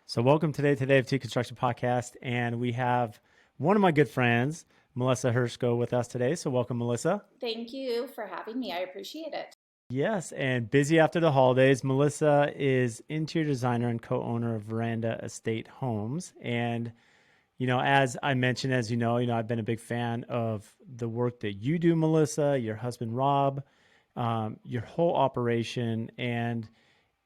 So, welcome today to the AFT Construction Podcast, and we have one of my good friends, Melissa Hryszko, with us today. So, welcome, Melissa. Thank you for having me. I appreciate it. Yes, and busy after the holidays. Melissa is interior designer and co-owner of Veranda Estate Homes, and as I mentioned, as I've been a big fan of the work that you do, Melissa, your husband Rob, your whole operation, and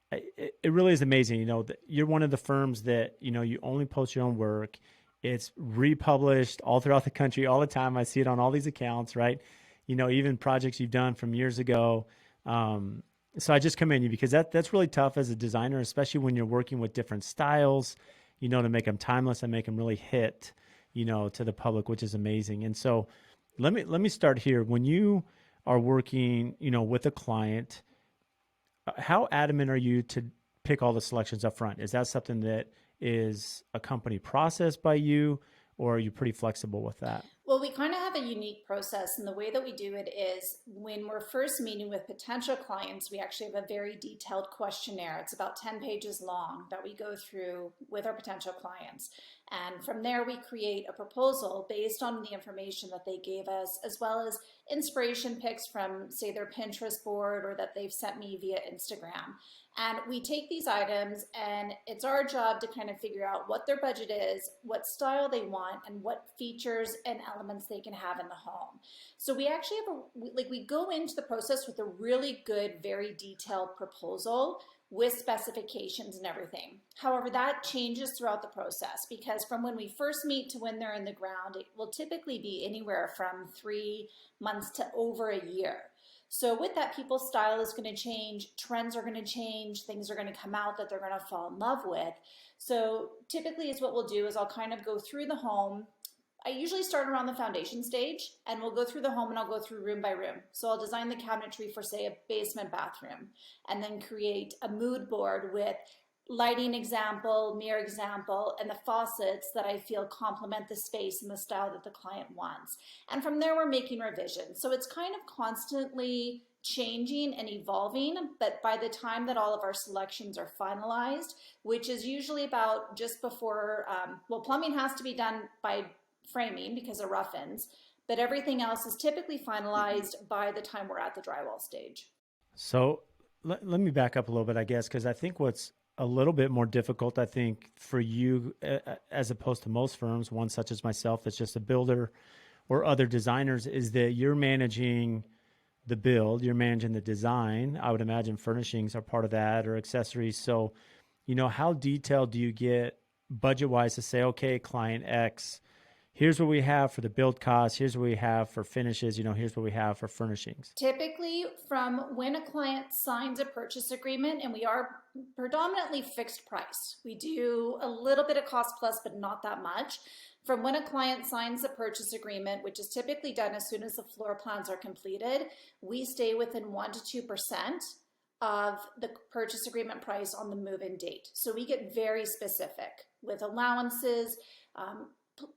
it really is amazing. You're one of the firms that, you only post your own work. It's republished all throughout the country all the time. I see it on all these accounts, right? Even projects you've done from years ago. So I just commend you because that's really tough as a designer, especially when you're working with different styles, to make them timeless and make them really hit, to the public, which is amazing. And so let me start here. When you are working, with a client, how adamant are you to pick all the selections up front? Is that something that is a company process by you, or are you pretty flexible with that? Well, we kind of have a unique process, and the way that we do it is when we're first meeting with potential clients, we actually have a very detailed questionnaire. It's about 10 pages long that we go through with our potential clients. And from there, we create a proposal based on the information that they gave us, as well as inspiration pics from, say, their Pinterest board or that they've sent me via Instagram. And we take these items, and it's our job to kind of figure out what their budget is, what style they want, and what features and elements they can have in the home. So we actually have we go into the process with a really good, very detailed proposal with specifications and everything. However, that changes throughout the process because from when we first meet to when they're in the ground, it will typically be anywhere from 3 months to over a year. So with that, people's style is going to change, trends are going to change, things are going to come out that they're going to fall in love with. So typically is what we'll do is I'll kind of go through the home. I usually start around the foundation stage and we'll go through the home and I'll go through room by room. So I'll design the cabinetry for, say, a basement bathroom and then create a mood board with lighting example, mirror example, and the faucets that I feel complement the space and the style that the client wants. And from there, we're making revisions. So it's kind of constantly changing and evolving, but by the time that all of our selections are finalized, which is usually about just before, plumbing has to be done by framing because of rough-ins, but everything else is typically finalized by the time we're at the drywall stage. So let me back up a little bit, I guess, because I think what's a little bit more difficult, I think, for you as opposed to most firms, one such as myself that's just a builder or other designers, is that you're managing the build, you're managing the design. I would imagine furnishings are part of that or accessories. So, how detailed do you get budget wise to say, okay, client X, here's what we have for the build costs, here's what we have for finishes, here's what we have for furnishings? Typically, from when a client signs a purchase agreement, and we are predominantly fixed price, we do a little bit of cost plus, but not that much. From when a client signs a purchase agreement, which is typically done as soon as the floor plans are completed, we stay within 1% to 2% of the purchase agreement price on the move-in date. So we get very specific with allowances,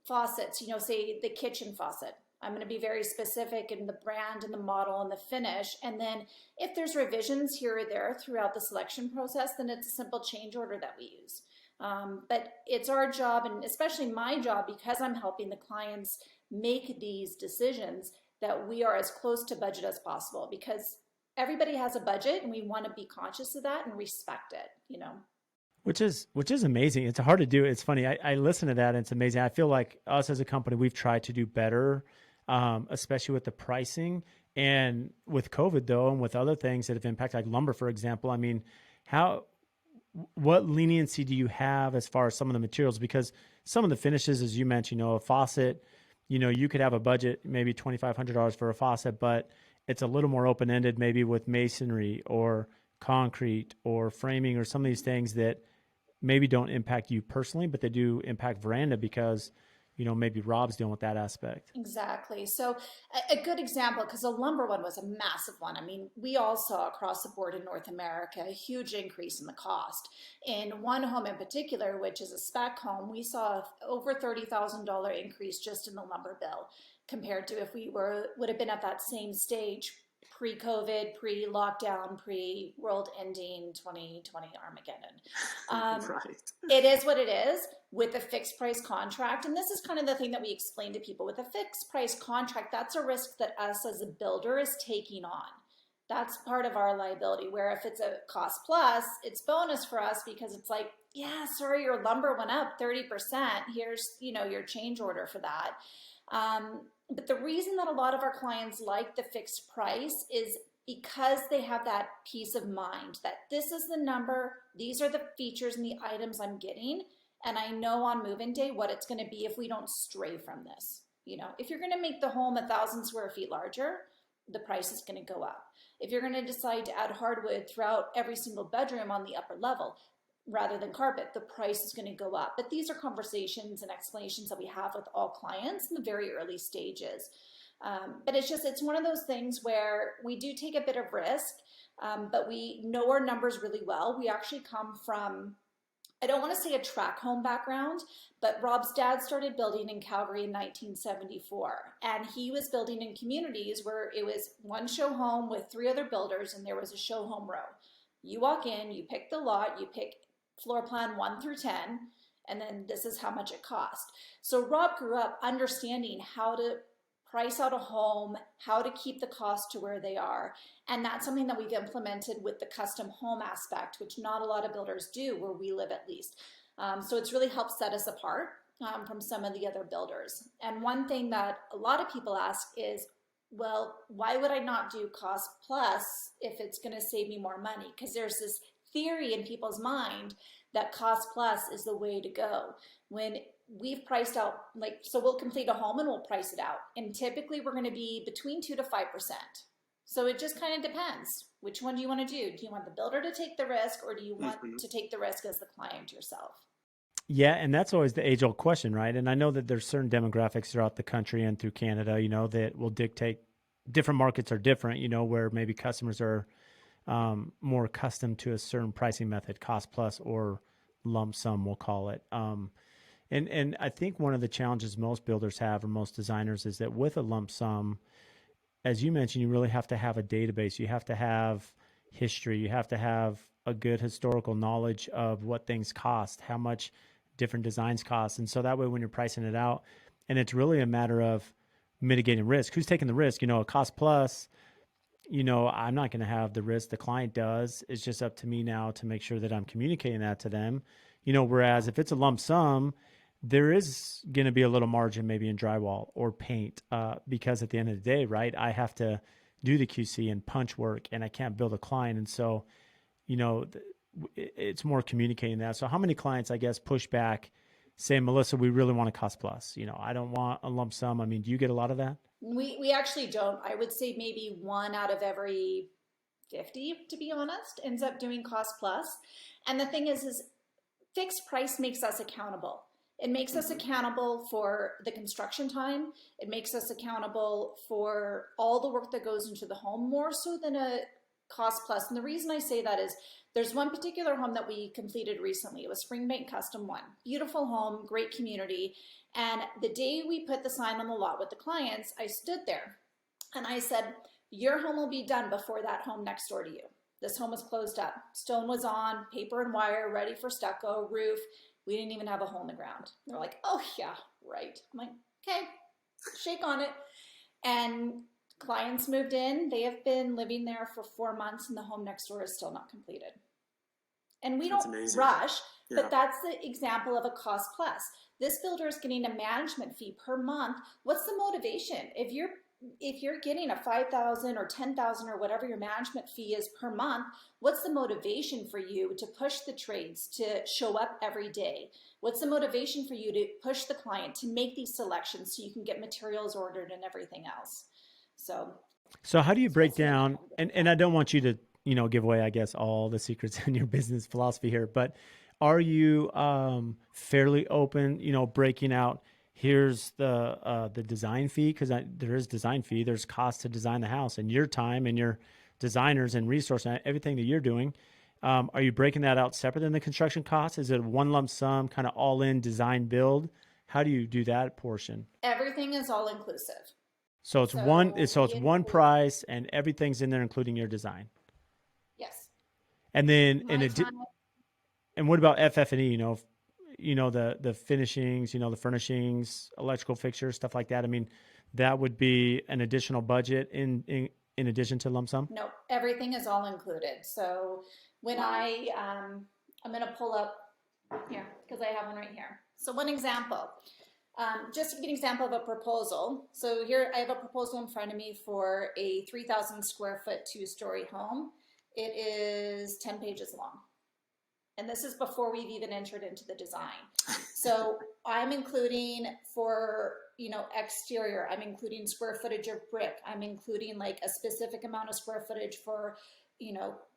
faucets, say the kitchen faucet. I'm going to be very specific in the brand and the model and the finish. And then if there's revisions here or there throughout the selection process, then it's a simple change order that we use. But it's our job, and especially my job, because I'm helping the clients make these decisions, that we are as close to budget as possible because everybody has a budget and we want to be conscious of that and respect it. Which is amazing. It's hard to do. It's funny. I listen to that and it's amazing. I feel like us as a company, we've tried to do better, especially with the pricing and with COVID though, and with other things that have impacted like lumber, for example. I mean, what leniency do you have as far as some of the materials? Because some of the finishes, as you mentioned, a faucet, you could have a budget, maybe $2,500 for a faucet, but it's a little more open-ended, maybe with masonry or concrete or framing or some of these things that maybe don't impact you personally, but they do impact Veranda because, maybe Rob's dealing with that aspect. Exactly. So a good example, because the lumber one was a massive one. I mean, we all saw across the board in North America a huge increase in the cost. In one home in particular, which is a spec home, we saw over $30,000 increase just in the lumber bill compared to if we would have been at that same stage pre-COVID, pre-lockdown, pre-world ending 2020 Armageddon. Right. It is what it is with a fixed price contract. And this is kind of the thing that we explain to people. With a fixed price contract, that's a risk that us as a builder is taking on. That's part of our liability, where if it's a cost plus, it's bonus for us because it's like, yeah, sorry, your lumber went up 30%. Here's, your change order for that. But the reason that a lot of our clients like the fixed price is because they have that peace of mind that this is the number, these are the features and the items I'm getting, and I know on move-in day what it's going to be if we don't stray from this. If you're going to make the home 1,000 square feet larger, the price is going to go up. If you're going to decide to add hardwood throughout every single bedroom on the upper level rather than carpet, the price is going to go up. But these are conversations and explanations that we have with all clients in the very early stages. But it's one of those things where we do take a bit of risk, but we know our numbers really well. We actually come from, I don't want to say a track home background, but Rob's dad started building in Calgary in 1974. And he was building in communities where it was one show home with 3 other builders, and there was a show home row. You walk in, you pick the lot, you pick floor plan 1 through 10, and then this is how much it cost. So Rob grew up understanding how to price out a home, how to keep the cost to where they are. And that's something that we've implemented with the custom home aspect, which not a lot of builders do where we live at least. So it's really helped set us apart from some of the other builders. And one thing that a lot of people ask is, well, why would I not do cost plus if it's going to save me more money? Because there's this theory in people's mind that cost plus is the way to go. When we've priced out, so we'll complete a home and we'll price it out. And typically we're going to be between 2 to 5%. So it just kind of depends. Which one do you want to do? Do you want the builder to take the risk, or do you want to take the risk as the client yourself? Yeah, and that's always the age-old question, right? And I know that there's certain demographics throughout the country and through Canada, that will dictate, different markets are different, where maybe customers are more accustomed to a certain pricing method, cost plus or lump sum, we'll call it. And I think one of the challenges most builders have, or most designers, is that with a lump sum, as you mentioned, you really have to have a database. You have to have history. You have to have a good historical knowledge of what things cost, how much different designs cost. And so that way, when you're pricing it out, and it's really a matter of mitigating risk. Who's taking the risk? A cost plus, I'm not going to have the risk. The client does. It's just up to me now to make sure that I'm communicating that to them. Whereas if it's a lump sum, there is going to be a little margin maybe in drywall or paint because at the end of the day, right, I have to do the QC and punch work, and I can't build a client. And so, it's more communicating that. So how many clients, I guess, push back, say, Melissa, we really want a cost plus. I don't want a lump sum. I mean, do you get a lot of that? We actually don't. I would say maybe 1 out of every 50, to be honest, ends up doing cost plus. And the thing is fixed price makes us accountable. It makes us accountable for the construction time. It makes us accountable for all the work that goes into the home, more so than a cost plus. And the reason I say that is there's one particular home that we completed recently. It was Springbank Custom 1. Beautiful home, great community. And the day we put the sign on the lot with the clients, I stood there and I said, your home will be done before that home next door to you. This home was closed up. Stone was on, paper and wire, ready for stucco, roof. We didn't even have a hole in the ground. They're like, oh yeah, right. I'm like, okay, shake on it. And clients moved in. They have been living there for 4 months, and the home next door is still not completed. And we don't rush, but that's the example of a cost plus. This builder is getting a management fee per month. What's the motivation? If you're getting a $5,000 or $10,000 or whatever your management fee is per month, what's the motivation for you to push the trades, to show up every day? What's the motivation for you to push the client to make these selections so you can get materials ordered and everything else? So how do you break down, and I don't want you to, give away, I guess, all the secrets in your business philosophy here, but are you fairly open, breaking out, here's the design fee, because there is design fee, there's cost to design the house, and your time and your designers and resource and everything that you're doing. Are you breaking that out separate than the construction costs? Is it one lump sum, kind of all in design build? How do you do that portion? Everything is all inclusive. So it's one, So so we it's one include, price and everything's in there, including your design. yes, And then my time. and what about FF&E? The finishings, the furnishings, electrical fixtures, stuff like that. I mean, that would be an additional budget in addition to lump sum. No, everything is all included. So when I'm going to pull up here because I have one right here. So one example, just to give you an example of a proposal. So here I have a proposal in front of me for a 3,000 square foot 2-story home. It is 10 pages long. And this is before we've even entered into the design. So I'm including for, exterior, I'm including square footage of brick. I'm including like a specific amount of square footage for,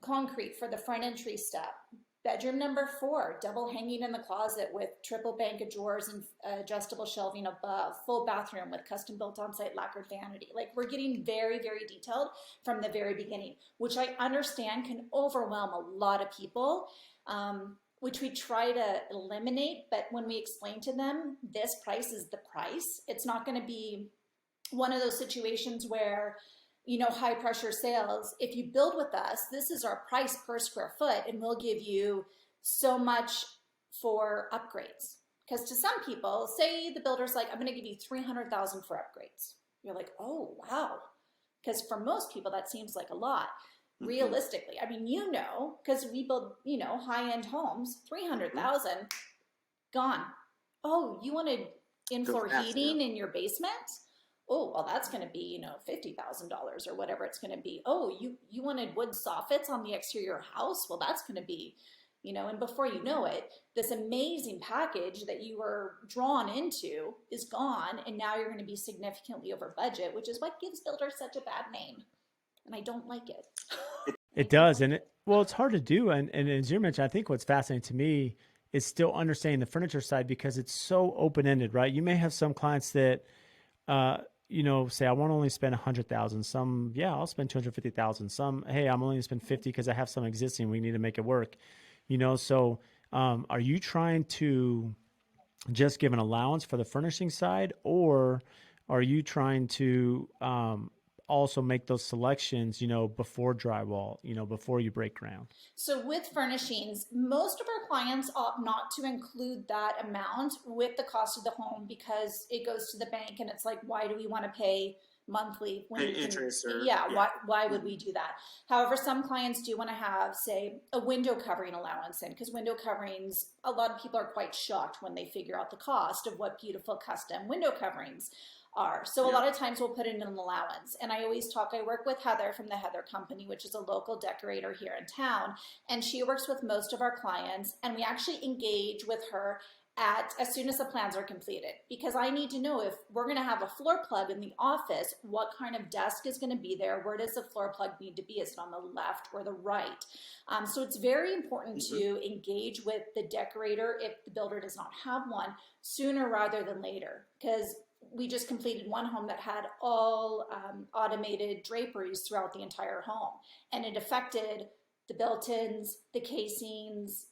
concrete for the front entry step. Bedroom number 4, double hanging in the closet with triple bank of drawers and adjustable shelving above, full bathroom with custom built on-site lacquered vanity. Like, we're getting very, very detailed from the very beginning, which I understand can overwhelm a lot of people, which we try to eliminate. But when we explain to them, this price is the price, it's not going to be one of those situations where, high pressure sales. If you build with us, this is our price per square foot, and we'll give you so much for upgrades. Because to some people, say the builder's like, I'm going to give you 300,000 for upgrades. You're like, oh, wow. Because for most people, that seems like a lot. Realistically, I mean, because we build, high-end homes, 300,000 gone. Oh, you wanted in-floor heating in your basement? Oh, well, that's going to be, $50,000 or whatever it's going to be. Oh, you wanted wood soffits on the exterior house? Well, that's going to be, and before you know it, this amazing package that you were drawn into is gone, and now you're going to be significantly over budget, which is what gives builders such a bad name. And I don't like it. It does, and it's hard to do. And as you mentioned, I think what's fascinating to me is still understanding the furniture side because it's so open ended, right? You may have some clients that, say I want to only spend 100,000. Some, yeah, I'll spend 250,000. Some, hey, I'm only going to spend 50 because I have some existing. We need to make it work. So are you trying to just give an allowance for the furnishing side, or are you trying to also make those selections, before drywall, before you break ground? So with furnishings, most of our clients opt not to include that amount with the cost of the home because it goes to the bank, and it's like, why do we want to pay monthly when we can, interest or yeah, why would we do that? However, some clients do want to have, say, a window covering allowance in, because window coverings, a lot of people are quite shocked when they figure out the cost of what beautiful custom window coverings are. So a lot of times we'll put in an allowance. And I work with Heather from the Heather Company, which is a local decorator here in town. And she works with most of our clients. And we actually engage with her as soon as the plans are completed, because I need to know if we're going to have a floor plug in the office, what kind of desk is going to be there, where does the floor plug need to be, is it on the left or the right? So it's very important to engage with the decorator if the builder does not have one sooner rather than later, because we just completed one home that had all automated draperies throughout the entire home, and it affected the built-ins, the casings,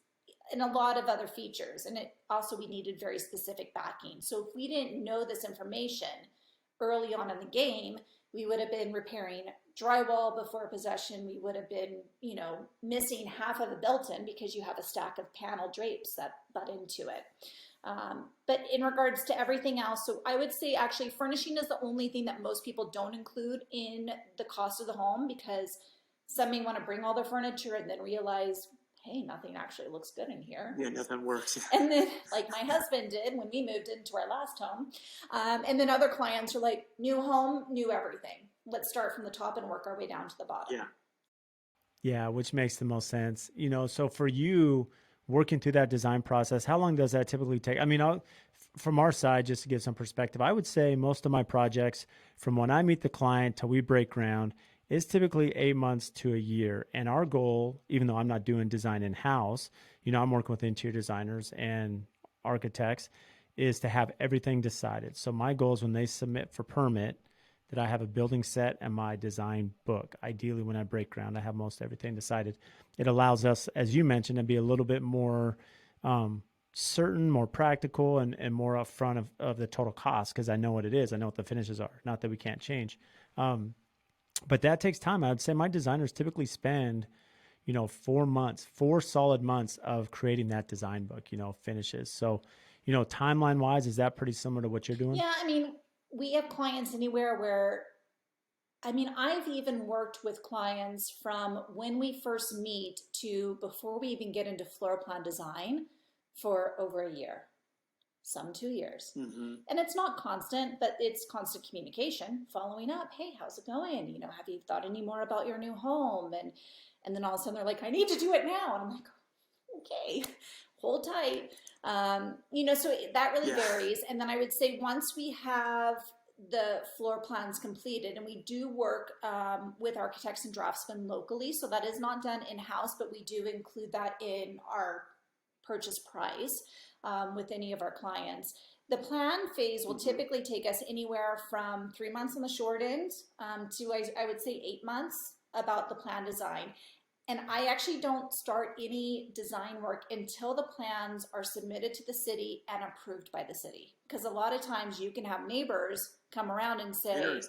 and a lot of other features. And it also, we needed very specific backing. So if we didn't know this information early on in the game, we would have been repairing drywall before possession. We would have been, missing half of the built-in because you have a stack of panel drapes that butt into it. But in regards to everything else, so I would say actually furnishing is the only thing that most people don't include in the cost of the home, because some may want to bring all their furniture and then realize, hey, nothing actually looks good in here. Yeah, nothing works. And then, like my husband did when we moved into our last home. And then other clients are like, new home, new everything. Let's start from the top and work our way down to the bottom. Yeah. Yeah, which makes the most sense. So for you working through that design process, how long does that typically take? I mean, from our side, just to give some perspective, I would say most of my projects, from when I meet the client till we break ground, is typically 8 months to a year. And our goal, even though I'm not doing design in-house, I'm working with interior designers and architects, is to have everything decided. So my goal is when they submit for permit, that I have a building set and my design book. Ideally, when I break ground, I have most everything decided. It allows us, as you mentioned, to be a little bit more certain, more practical, and more upfront of the total cost because I know what it is. I know what the finishes are. Not that we can't change. Um, but that takes time. I would say my designers typically spend, 4 months, 4 solid months of creating that design book, finishes. So, timeline wise, is that pretty similar to what you're doing? Yeah, I mean, we have clients anywhere where, I mean, I've even worked with clients from when we first meet to before we even get into floor plan design for over a year, some 2 years. And it's not constant, but it's constant communication, following up. Hey, how's it going? Have you thought any more about your new home? And then all of a sudden they're like, I need to do it now. And I'm like, okay, hold tight. So that really varies. And then I would say once we have the floor plans completed, and we do work with architects and draftsmen locally, so that is not done in-house, but we do include that in our purchase price with any of our clients. The plan phase will typically take us anywhere from 3 months on the short end to I would say 8 months about the plan design. And I actually don't start any design work until the plans are submitted to the city and approved by the city. Because a lot of times you can have neighbors come around and say,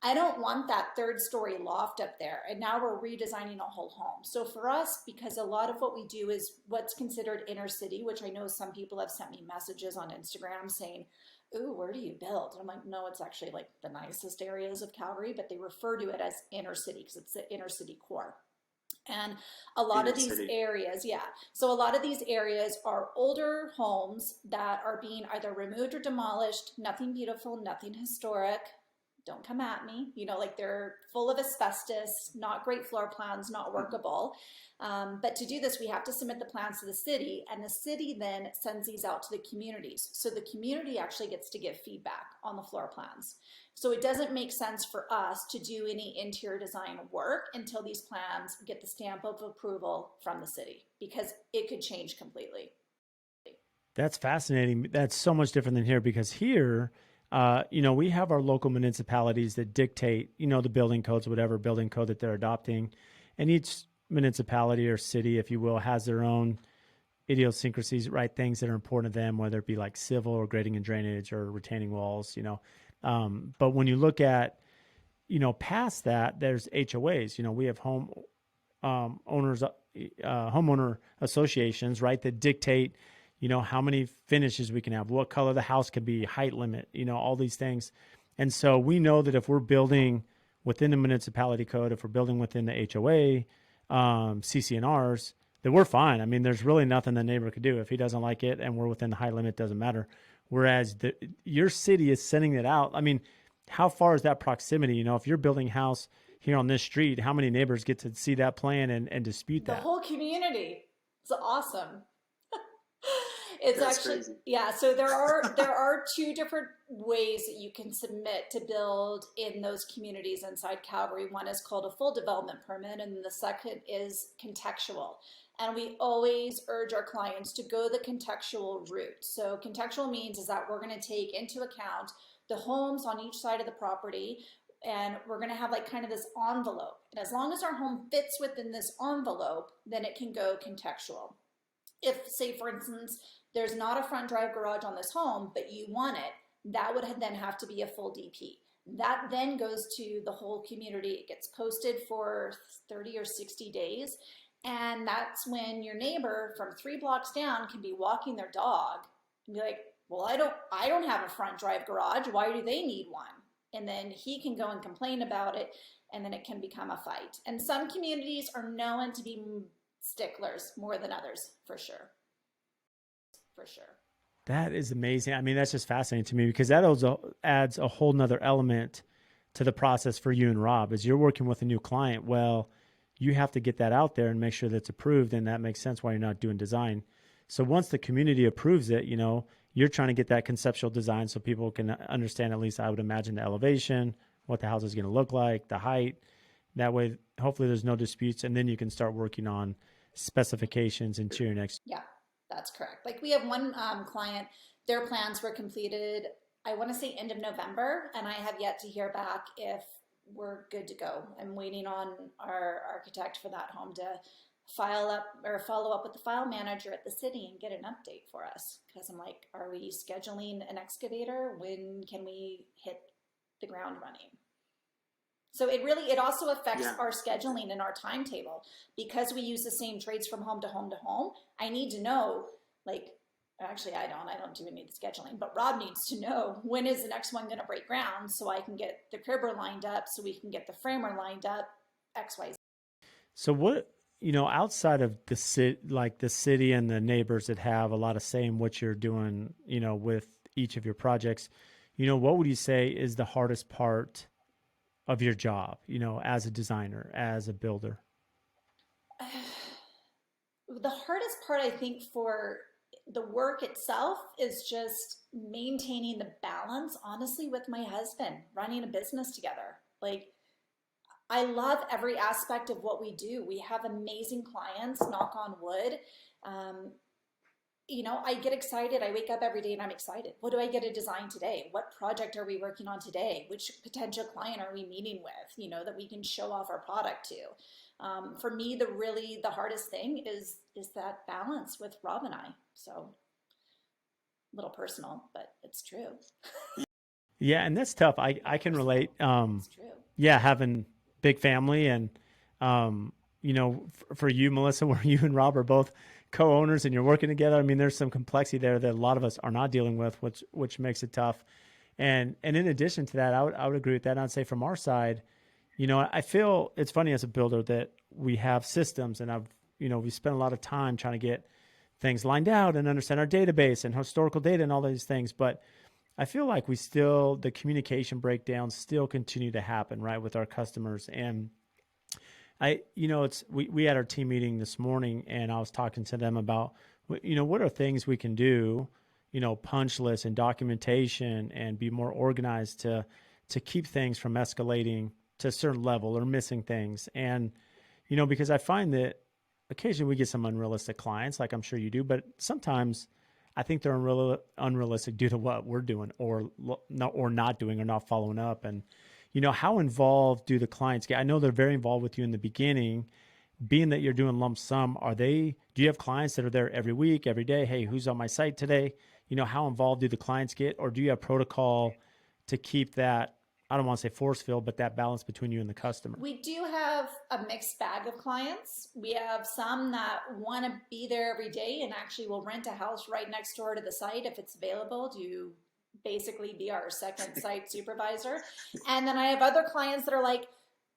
I don't want that third-story loft up there. And now we're redesigning a whole home. So for us, because a lot of what we do is what's considered inner city, which I know some people have sent me messages on Instagram saying, ooh, where do you build? And I'm like, no, it's actually like the nicest areas of Calgary, but they refer to it as inner city because it's the inner city core. And a lot of these areas, yeah. So a lot of these areas are older homes that are being either removed or demolished, nothing beautiful, nothing historic. Don't come at me. Like they're full of asbestos, not great floor plans, not workable. But to do this, we have to submit the plans to the city, and the city then sends these out to the communities. So the community actually gets to give feedback on the floor plans. So it doesn't make sense for us to do any interior design work until these plans get the stamp of approval from the city, because it could change completely. That's fascinating. That's so much different than here because here, we have our local municipalities that dictate, the building codes, whatever building code that they're adopting. And each municipality or city, if you will, has their own idiosyncrasies, right? Things that are important to them, whether it be like civil or grading and drainage or retaining walls. But when you look at, past that, there's HOAs. We have owners, homeowner associations, right, that dictate, how many finishes we can have, what color the house can be, height limit, all these things. And so we know that if we're building within the municipality code, if we're building within the HOA, CCNRs, then we're fine. I mean, there's really nothing the neighbor could do. If he doesn't like it and we're within the height limit, it doesn't matter. Whereas your city is sending it out. I mean, how far is that proximity? If you're building a house here on this street, how many neighbors get to see that plan and dispute The that? whole community. It's awesome. It's That's actually, crazy. yeah, so there are two different ways that you can submit to build in those communities inside Calgary. One is called a full development permit, and the second is contextual. And we always urge our clients to go the contextual route. So contextual means is that we're going to take into account the homes on each side of the property, and we're going to have like kind of this envelope. And as long as our home fits within this envelope, then it can go contextual. If, say, for instance, there's not a front drive garage on this home, but you want it, that would then have to be a full DP. That then goes to the whole community. It gets posted for 30 or 60 days. And that's when your neighbor from 3 blocks down can be walking their dog and be like, well, I don't have a front drive garage. Why do they need one? And then he can go and complain about it, and then it can become a fight. And some communities are known to be sticklers more than others, for sure. For sure. That is amazing. I mean, that's just fascinating to me because that also adds a whole nother element to the process for you and Rob. As you're working with a new client, well, you have to get that out there and make sure that's approved, and that makes sense why you're not doing design. So once the community approves it, you're trying to get that conceptual design so people can understand, at least I would imagine, the elevation, what the house is going to look like, the height. That way, hopefully there's no disputes, and then you can start working on specifications, interior next. Yeah, that's correct. Like we have one client, their plans were completed, I want to say end of November, and I have yet to hear back if we're good to go. I'm waiting on our architect for that home to follow up with the file manager at the city and get an update for us. Because I'm like, are we scheduling an excavator? When can we hit the ground running? So it also affects Yeah. our scheduling and our timetable because we use the same trades from home to home to home. I need to know, like, actually I don't do any of the scheduling, but Rob needs to know when is the next one going to break ground so I can get the cribber lined up, so we can get the framer lined up, XYZ. So what, outside of the city and the neighbors that have a lot of say in what you're doing, with each of your projects, what would you say is the hardest part of your job, as a designer, as a builder? The hardest part, I think, for the work itself is just maintaining the balance, honestly, with my husband, running a business together. Like, I love every aspect of what we do. We have amazing clients, knock on wood. Um, I get excited. I wake up every day and I'm excited. What do I get to design today? What project are we working on today? Which potential client are we meeting with, that we can show off our product to? For me, the hardest thing is that balance with Rob and I. So a little personal, but it's true. Yeah, and that's tough. I can relate. It's true. Yeah, having big family and for you, Melissa, where you and Rob are both co-owners and you're working together. I mean, there's some complexity there that a lot of us are not dealing with, which makes it tough. And in addition to that, I would agree with that. And I'd say from our side, I feel it's funny as a builder that we have systems and we spend a lot of time trying to get things lined out and understand our database and historical data and all these things. But I feel like the communication breakdowns still continue to happen, right, with our customers. And we had our team meeting this morning and I was talking to them about, what are things we can do, punch lists and documentation and be more organized to keep things from escalating to a certain level or missing things. And, because I find that occasionally we get some unrealistic clients, like I'm sure you do, but sometimes I think they're unrealistic due to what we're doing or not doing or not following up. And, how involved do the clients get? I know they're very involved with you in the beginning, being that you're doing lump sum. Do you have clients that are there every week, every day? Hey, who's on my site today? How involved do the clients get? Or do you have protocol to keep that, I don't want to say force field, but that balance between you and the customer? We do have a mixed bag of clients. We have some that want to be there every day and actually will rent a house right next door to the site if it's available to basically be our second site supervisor. And then I have other clients that are like,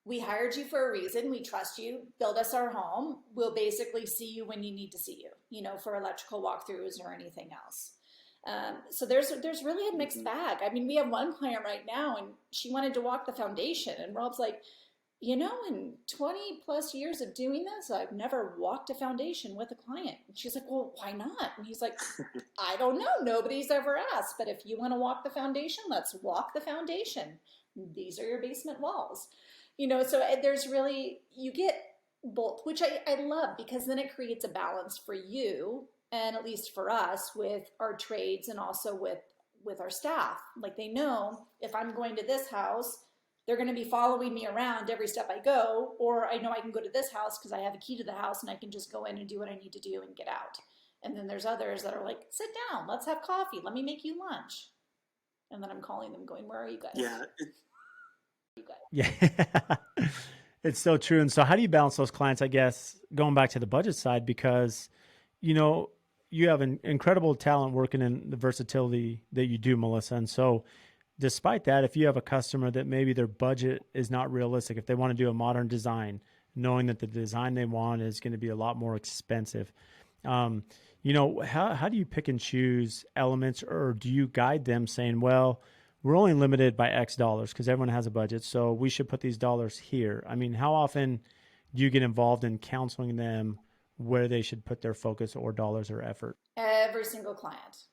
we hired you for a reason. We trust you. Build us our home. We'll basically see you when you need to see you, for electrical walkthroughs or anything else. So there's really a mixed bag. I mean, we have one client right now and she wanted to walk the foundation and Rob's like, in 20 plus years of doing this, I've never walked a foundation with a client. And she's like, well, why not? And he's like, I don't know. Nobody's ever asked, but if you want to walk the foundation, let's walk the foundation. These are your basement walls. So there's really, you get both, which I love because then it creates a balance for you and at least for us with our trades and also with our staff. Like they know if I'm going to this house, they're going to be following me around every step I go, or I know I can go to this house because I have a key to the house and I can just go in and do what I need to do and get out. And then there's others that are like, sit down, let's have coffee, let me make you lunch. And then I'm calling them going, where are you guys? Yeah. Yeah. It's so true. And so how do you balance those clients, I guess, going back to the budget side, because, you have an incredible talent working in the versatility that you do, Melissa. And so despite that, if you have a customer that maybe their budget is not realistic, if they want to do a modern design, knowing that the design they want is going to be a lot more expensive, how do you pick and choose elements, or do you guide them saying, well, we're only limited by X dollars because everyone has a budget, so we should put these dollars here? I mean, how often do you get involved in counseling them where they should put their focus or dollars or effort? Every single client.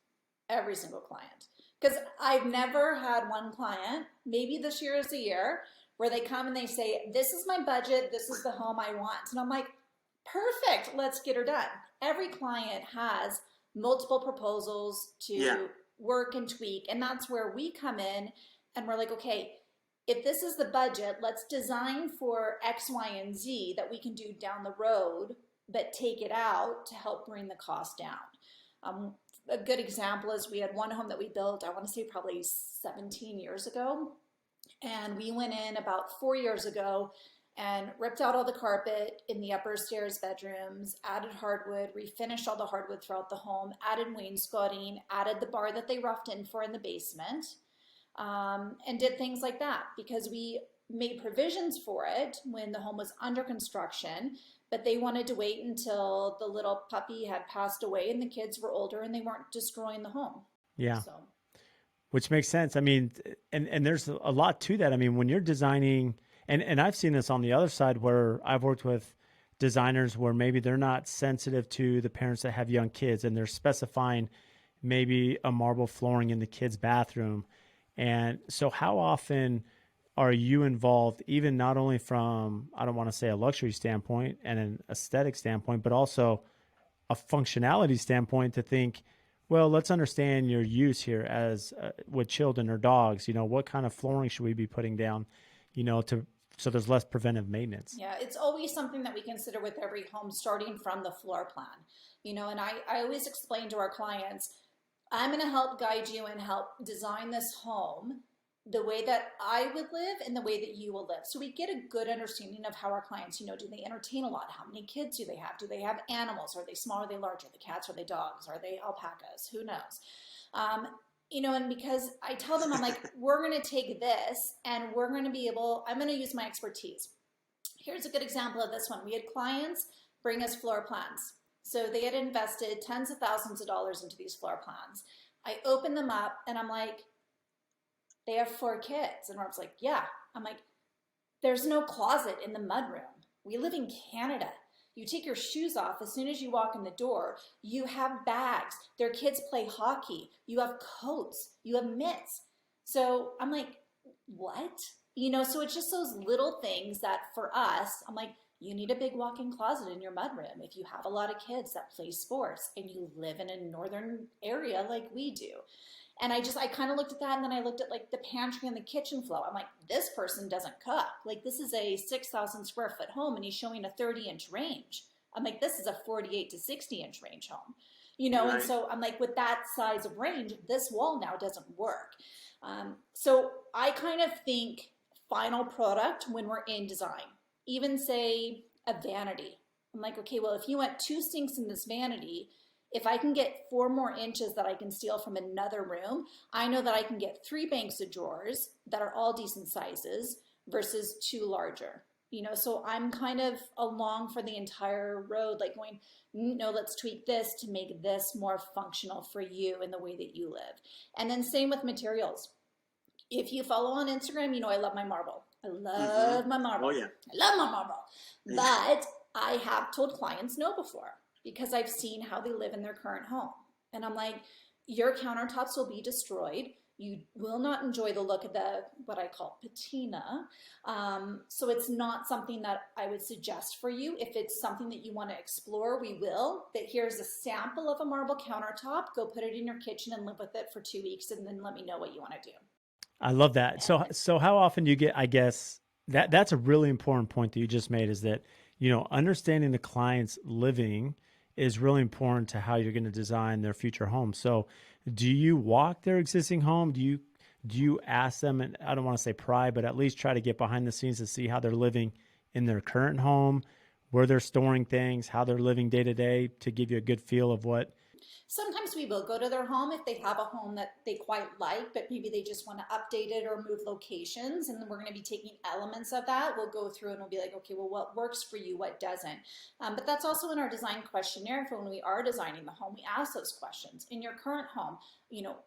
Because I've never had one client, maybe this year is the year, where they come and they say, this is my budget, this is the home I want. And I'm like, perfect, let's get her done. Every client has multiple proposals to work and tweak. And that's where we come in and we're like, okay, if this is the budget, let's design for X, Y, and Z that we can do down the road but take it out to help bring the cost down. A good example is we had one home that we built, I want to say probably 17 years ago. And we went in about 4 years ago and ripped out all the carpet in the upper stairs bedrooms, added hardwood, refinished all the hardwood throughout the home, added wainscoting, added the bar that they roughed in for in the basement, and did things like that because we made provisions for it when the home was under construction, but they wanted to wait until the little puppy had passed away and the kids were older and they weren't destroying the home. Yeah. So, Which makes sense. I mean, and there's a lot to that. I mean, when you're designing, and I've seen this on the other side where I've worked with designers where maybe they're not sensitive to the parents that have young kids and they're specifying maybe a marble flooring in the kids' bathroom. And so how often are you involved, even not only from, I don't want to say a luxury standpoint and an aesthetic standpoint, but also a functionality standpoint to think, well, let's understand your use here as with children or dogs, what kind of flooring should we be putting down, so there's less preventive maintenance. yeah, it's always something that we consider with every home, starting from the floor plan. And I always explain to our clients, I'm going to help guide you and help design this home the way that I would live and the way that you will live. So we get a good understanding of how our clients, do they entertain a lot? How many kids do they have? Do they have animals? Are they small? Are they large? Are they cats? Are they dogs? Are they alpacas? Who knows? And because I tell them, I'm like, we're going to take this and I'm going to use my expertise. Here's a good example of this one. We had clients bring us floor plans. So they had invested tens of thousands of dollars into these floor plans. I opened them up and I'm like, they have 4 kids. And Rob's like, yeah. I'm like, there's no closet in the mudroom. We live in Canada. You take your shoes off as soon as you walk in the door. You have bags. Their kids play hockey. You have coats. You have mitts. So I'm like, what? So it's just those little things that for us, I'm like, you need a big walk-in closet in your mudroom if you have a lot of kids that play sports and you live in a northern area like we do. And I kind of looked at that, and then I looked at like the pantry and the kitchen flow. I'm like, this person doesn't cook. Like, this is a 6,000 square foot home and he's showing a 30-inch range. I'm like, this is a 48 to 60-inch range home, Right. And so I'm like, with that size of range, this wall now doesn't work. So I kind of think final product when we're in design, even say a vanity. I'm like, okay, well, if you want 2 sinks in this vanity, if I can get 4 more inches that I can steal from another room, I know that I can get 3 banks of drawers that are all decent sizes versus 2 larger. So I'm kind of along for the entire road, like going, no, let's tweak this to make this more functional for you in the way that you live. And then same with materials. If you follow on Instagram, I love my marble. I love my marble. Oh, yeah. I love my marble. But I have told clients no before, because I've seen how they live in their current home. And I'm like, your countertops will be destroyed. You will not enjoy the look of what I call patina. So it's not something that I would suggest for you. If it's something that you want to explore, we will. But here's a sample of a marble countertop. Go put it in your kitchen and live with it for 2 weeks, and then let me know what you want to do. I love that. So how often do you get, I guess that's a really important point that you just made, is that, understanding the client's living is really important to how you're going to design their future home. So do you walk their existing home? Do you ask them, and I don't want to say pry, but at least try to get behind the scenes to see how they're living in their current home, where they're storing things, how they're living day to day, to give you a good feel of what? Sometimes we will go to their home if they have a home that they quite like, but maybe they just want to update it or move locations. And then we're going to be taking elements of that. We'll go through and we'll be like, okay, well, what works for you? What doesn't? But that's also in our design questionnaire for when we are designing the home. We ask those questions. In your current home,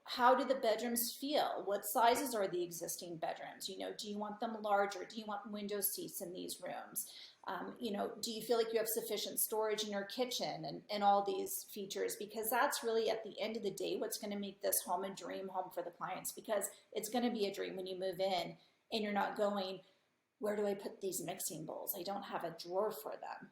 how do the bedrooms feel? What sizes are the existing bedrooms? Do you want them larger? Do you want window seats in these rooms? Do you feel like you have sufficient storage in your kitchen and all these features? Because that's really, at the end of the day, what's going to make this home a dream home for the clients, because it's going to be a dream when you move in and you're not going, where do I put these mixing bowls? I don't have a drawer for them,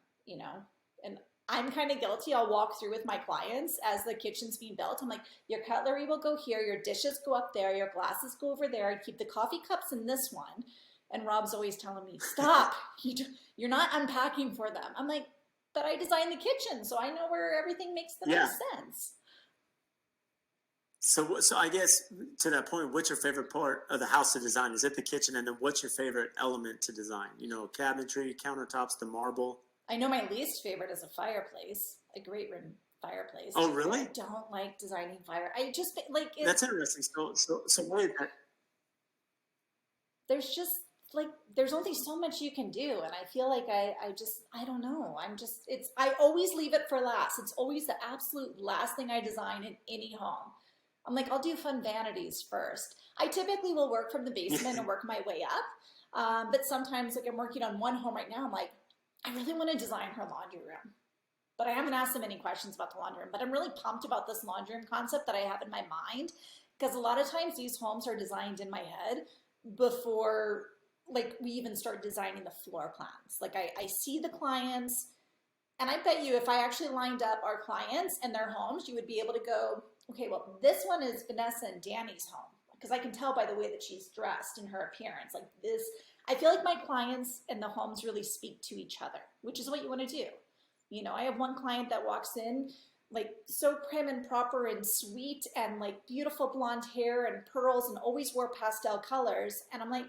and I'm kind of guilty. I'll walk through with my clients as the kitchen's being built. I'm like, your cutlery will go here, your dishes go up there, your glasses go over there, keep the coffee cups in this one. And Rob's always telling me, stop, you're not unpacking for them. I'm like, but I designed the kitchen, so I know where everything makes the Yeah. most sense. So I guess to that point, what's your favorite part of the house to design? Is it the kitchen? And then what's your favorite element to design? Cabinetry, countertops, the marble. I know my least favorite is a fireplace, a great room fireplace. Oh, I really? don't like designing fire. I just like it. That's interesting. So wait, There's just like there's only so much you can do, and I feel like I don't know. I always leave it for last. It's always the absolute last thing I design in any home. I'm like, I'll do fun vanities first. I typically will work from the basement and work my way up. But sometimes, like I'm working on one home right now, I'm like, I really want to design her laundry room. But I haven't asked them any questions about the laundry room. But I'm really pumped about this laundry room concept that I have in my mind because a lot of times these homes are designed in my head before like we even start designing the floor plans. Like I see the clients, and I bet you if I actually lined up our clients and their homes, you would be able to go, okay, well, this one is Vanessa and Danny's home. Because I can tell by the way that she's dressed and her appearance. Like this, I feel like my clients and the homes really speak to each other, which is what you want to do. I have one client that walks in like so prim and proper and sweet and like beautiful blonde hair and pearls and always wore pastel colors. And I'm like,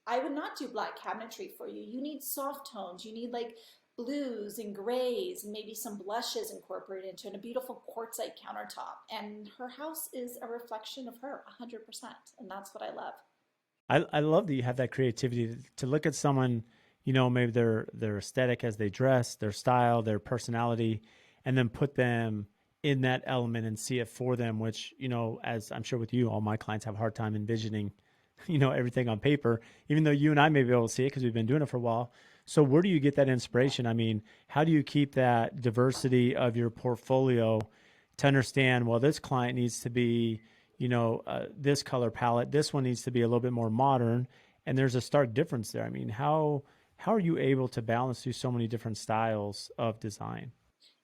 I would not do black cabinetry for you. You need soft tones. You need like blues and grays and maybe some blushes incorporated into it, and a beautiful quartzite countertop. And her house is a reflection of her 100%. And that's what I love. I love that you have that creativity to look at someone, maybe their aesthetic as they dress, their style, their personality, and then put them in that element and see it for them, which, as I'm sure with you, all my clients have a hard time envisioning, everything on paper, even though you and I may be able to see it because we've been doing it for a while. So where do you get that inspiration? I mean, how do you keep that diversity of your portfolio to understand, well, this client needs to be, this color palette, this one needs to be a little bit more modern, and there's a stark difference there. I mean, how are you able to balance through so many different styles of design?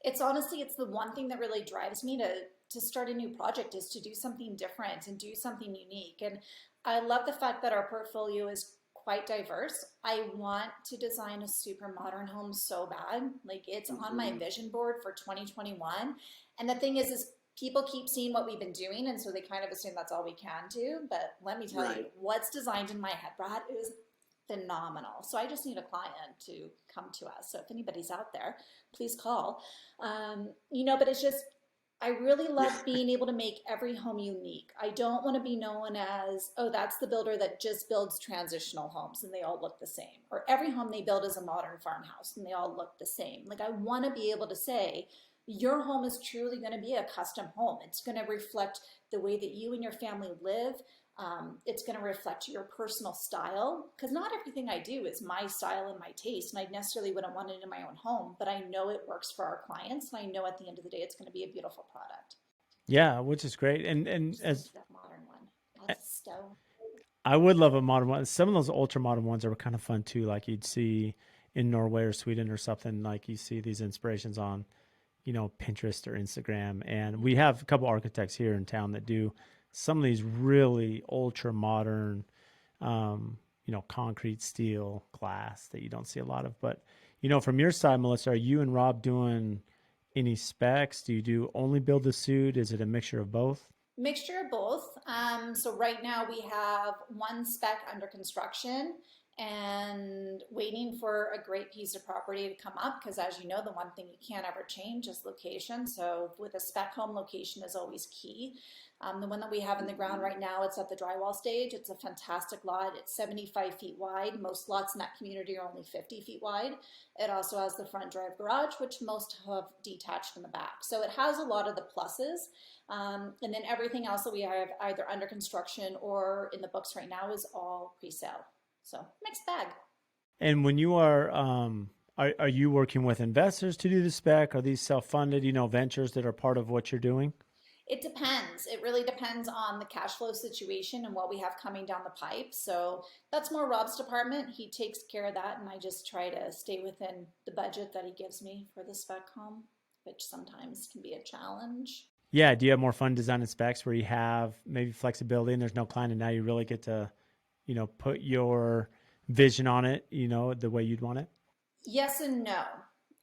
It's honestly, it's the one thing that really drives me to start a new project is to do something different and do something unique. And I love the fact that our portfolio is quite diverse. I want to design a super modern home so bad. Like it's on my Mhm. vision board for 2021. And the thing is people keep seeing what we've been doing, and so they kind of assume that's all we can do. But let me tell you, Right. what's designed in my head, Brad, is phenomenal. So I just need a client to come to us. So if anybody's out there, please call. But it's just, I really Yeah. love being able to make every home unique. I don't want to be known as, oh, that's the builder that just builds transitional homes and they all look the same. Or every home they build is a modern farmhouse and they all look the same. Like I want to be able to say, your home is truly going to be a custom home. It's going to reflect the way that you and your family live. It's going to reflect your personal style because not everything I do is my style and my taste, and I necessarily wouldn't want it in my own home, but I know it works for our clients, and I know at the end of the day it's going to be a beautiful product. Yeah, which is great. And Just love as that modern one. Lots of stone. I would love a modern one. Some of those ultra modern ones are kind of fun too. Like you'd see in Norway or Sweden or something, like you see these inspirations on, Pinterest or Instagram. And we have a couple architects here in town that do some of these really ultra modern, um, concrete, steel, glass that you don't see a lot of. But, from your side, Melissa, are you and Rob doing any specs? Do you do only build to suit? Is it a mixture of both? Mixture of both. So right now we have one spec under construction and waiting for a great piece of property to come up because as you know, the one thing you can't ever change is location. So with a spec home, location is always key. The one that we have in the ground right now, it's at the drywall stage. It's a fantastic lot. It's 75 feet wide. Most lots in that community are only 50 feet wide. It also has the front drive garage, which most have detached in the back. So it has a lot of the pluses. And then everything else that we have either under construction or in the books right now is all pre-sale. So mixed bag. And when you are you working with investors to do the spec? Are these self-funded, ventures that are part of what you're doing? It depends. It really depends on the cash flow situation and what we have coming down the pipe. So that's more Rob's department. He takes care of that, and I just try to stay within the budget that he gives me for the spec home, which sometimes can be a challenge. Yeah. Do you have more fun designing specs where you have maybe flexibility and there's no client and now you really get to, put your vision on it, the way you'd want it? Yes and no.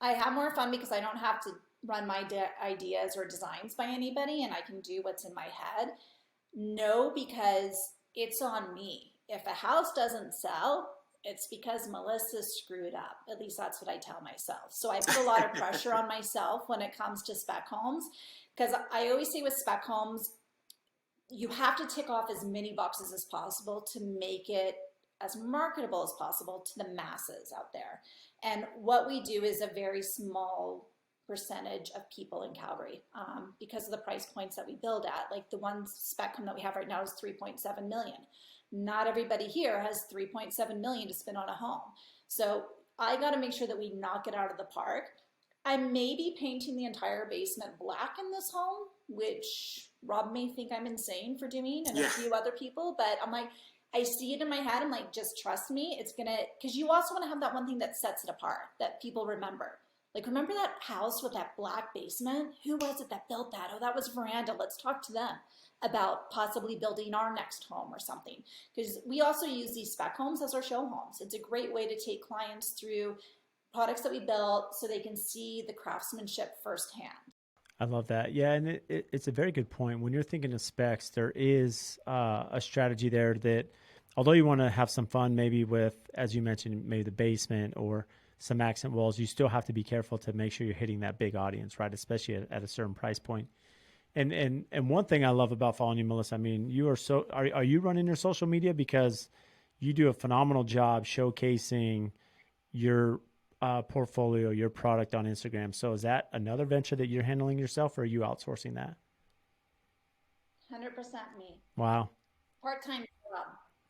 I have more fun because I don't have to run my ideas or designs by anybody and I can do what's in my head. No, because it's on me. If a house doesn't sell, it's because Melissa screwed up. At least that's what I tell myself. So I put a lot of pressure on myself when it comes to spec homes because I always say with spec homes, you have to tick off as many boxes as possible to make it as marketable as possible to the masses out there. And what we do is a very small percentage of people in Calgary because of the price points that we build at. Like the one spec home that we have right now is 3.7 million. Not everybody here has 3.7 million to spend on a home. So I got to make sure that we knock it out of the park. I may be painting the entire basement black in this home, which Rob may think I'm insane for doing, and a few other people, but I'm like, I see it in my head. I'm like, just trust me. It's gonna, because you also want to have that one thing that sets it apart that people remember. Like, remember that house with that black basement? Who was it that built that? Oh, that was Veranda. Let's talk to them about possibly building our next home or something. Because we also use these spec homes as our show homes. It's a great way to take clients through products that we built so they can see the craftsmanship firsthand. I love that. Yeah, and it's a very good point. When you're thinking of specs, there is a strategy there that, although you want to have some fun, maybe with, as you mentioned, maybe the basement or some accent walls, you still have to be careful to make sure you're hitting that big audience, right? Especially at a certain price point. And one thing I love about following you, Melissa, I mean, you are so, are you running your social media? Because you do a phenomenal job showcasing your portfolio, your product on Instagram. So is that another venture that you're handling yourself, or are you outsourcing that? 100% me. Wow. Part-time job.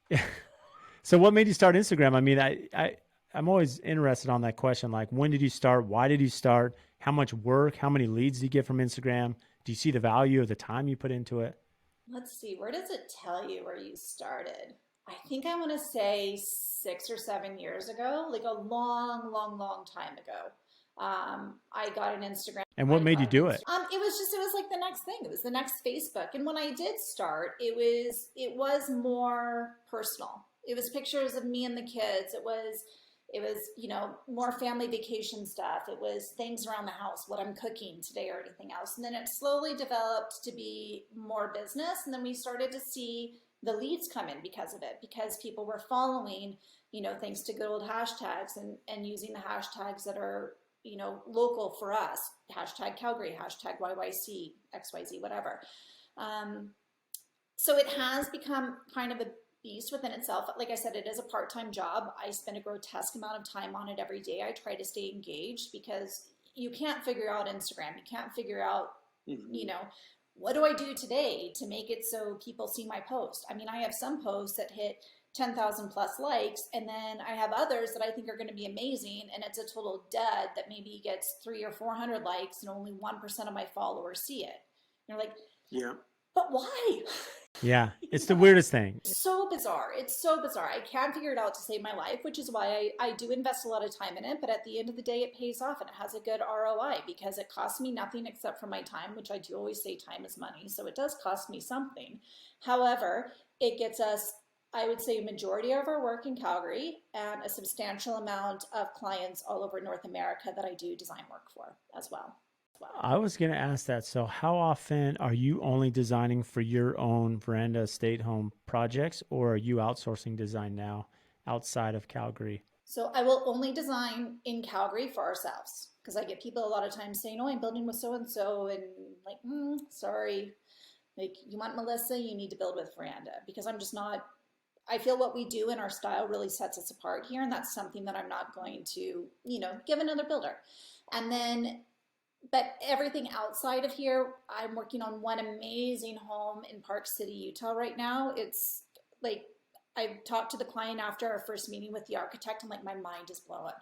Yeah. So what made you start Instagram? I mean, I'm always interested on that question. Like, when did you start? Why did you start? How much work? How many leads do you get from Instagram? Do you see the value of the time you put into it? Let's see, where does it tell you where you started? I think I want to say 6 or 7 years ago, like a long, long, long time ago. I got an Instagram. And what made you do it? It was like the next thing. It was the next Facebook. And when I did start, it was more personal. It was pictures of me and the kids. It was, more family vacation stuff. It was things around the house, what I'm cooking today or anything else. And then it slowly developed to be more business. And then we started to see the leads come in because of it, because people were following, thanks to good old hashtags and using the hashtags that are, local for us, hashtag Calgary, hashtag YYC, XYZ, whatever. So it has become kind of a beast within itself. Like I said, it is a part-time job. I spend a grotesque amount of time on it every day. I try to stay engaged because you can't figure out Instagram. You can't figure out, what do I do today to make it so people see my post? I mean, I have some posts that hit 10,000 plus likes, and then I have others that I think are going to be amazing, and it's a total dud that maybe gets 300 or 400 likes and only 1% of my followers see it. And you're like, Yeah. but why? Yeah, it's the weirdest thing. So bizarre. It's so bizarre. I can't figure it out to save my life, which is why I do invest a lot of time in it. But at the end of the day, it pays off and it has a good ROI because it costs me nothing except for my time, which I do always say time is money. So it does cost me something. However, it gets us, I would say, a majority of our work in Calgary and a substantial amount of clients all over North America that I do design work for as well. I was going to ask that. So how often are you only designing for your own Veranda Estate Home projects, or are you outsourcing design now outside of Calgary? So I will only design in Calgary for ourselves because I get people a lot of times saying, oh, I'm building with so-and-so, and like, sorry, like, you want Melissa, you need to build with Veranda, because I'm just not, I feel what we do in our style really sets us apart here, and that's something that I'm not going to, give another builder. And then, but everything outside of here, I'm working on one amazing home in Park City, Utah right now. It's like, I talked to the client after our first meeting with the architect. I'm like, my mind is blown.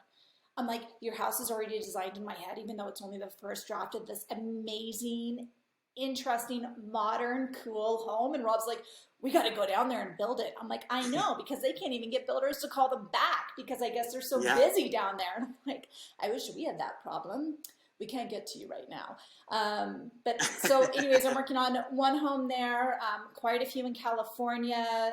I'm like, your house is already designed in my head, even though it's only the first draft of this amazing, interesting, modern, cool home. And Rob's like, we got to go down there and build it. I'm like, I know, because they can't even get builders to call them back because I guess they're so busy down there. And I'm like, I wish we had that problem. we can't get to you right now. But so anyways, I'm working on one home there, quite a few in California,